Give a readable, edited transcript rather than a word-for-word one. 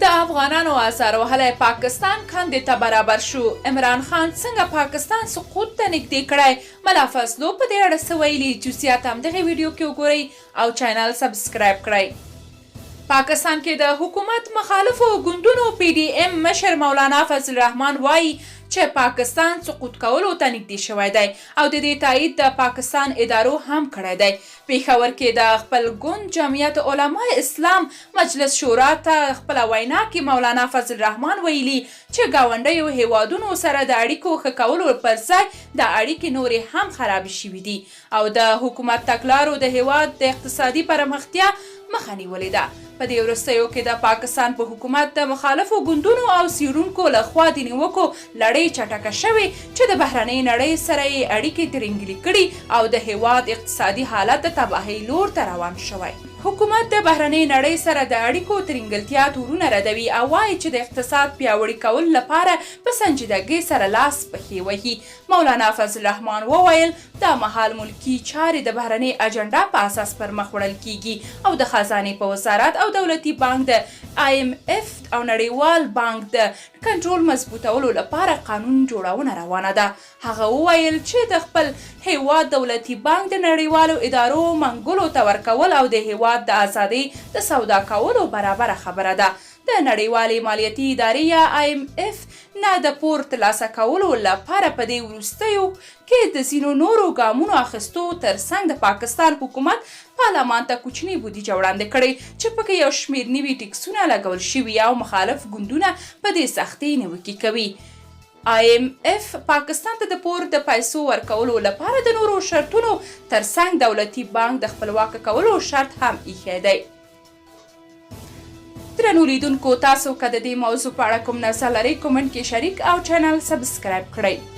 د افغانانو اثر وهلی پاکستان کندې ته برابر شو. عمران خان څنګه پاکستان سقوط ته نږدې کړی؟ ملا فضلو په دې اړه څه ویلي؟ جزئیات همدغې ویډیو کې وګورئ او چینل سبسکرایب کړئ. پاکستان کې د حکومت مخالفو ګوندونو PDM مشر مولانا فضل الرحمن وایي چې پاکستان سقوط کولو ته نږدې شوی دی او د دې تایید د پاکستان ادارو هم کړی دی. پېښور کې د خپل ګوند جمعیت علماء اسلام مجلس شورا ته خپله وینا کې مولانا فضل الرحمن ویلي چې ګاونډیو هیوادونو سره د اړیکو ښه کولو پر ځای د اړیکې نورې هم خرابې شوي دي او د حکومت تګلارو د هیواد د اقتصادي پرمختیا مخه نیولې ده. په دې وروستیو کې د پاکستان په حکومت د مخالفو ګوندونو او څیړونکو لخوا د نیوکو لړۍ چټکه شوې چې د بهرنۍ نړۍ سره یې اړیکې ترنګلې کړي او د هیواد اقتصادي حالت د تباهۍ لور ته روان شوی. حکومت د بهرنۍ نړۍ سره د اړیکو ترنګلتیا تورونه ردوي او وایي چې د اقتصاد پیاوړي کولو لپاره په سنجیدګۍ سره لاس پښې وهي. مولانا فضل الرحمن وویل دا مهال ملکي چارې د بهرنۍ اجنډا په اساس پر مخ وړل کیږي او د خزانې په وزارت او دولتي بانک د IMF او نړیوال بانک د کنټرول مضبوطولو لپاره قانون جوړونه روانه ده. هغه وویل چې د خپل هیواد دولتي بانک د نړیوالو ادارو منګولو ته ورکول او د هیواد د ازادۍ د سودا کولو برابره خبره ده. د نړیوالې مالیاتي ادارې یا IMF نه د پور ترلاسه کولو لپاره په دې وروستیو کې د ځینو نورو ګامونو اخیستو ترڅنګ د پاکستان حکومت پارلمان ته کوچني بودیجه وړاندې کړې چې پکې یو شمېر نوي ټکسونه لګول شوي او مخالف ګوندونه په دې سختۍ نیوکې کوي. IMF پاکستان ته د پور د پیسو ورکولو لپاره د نورو شرطونو ترڅنګ دولتي بانک د خپلواکه کولو شرط هم ایښی دی. درنو لیدونکو، تاسو که د دې موضوع په اړه کوم نظر لرئ کومنټ کې شریک او چینل سبسکرایب کړئ.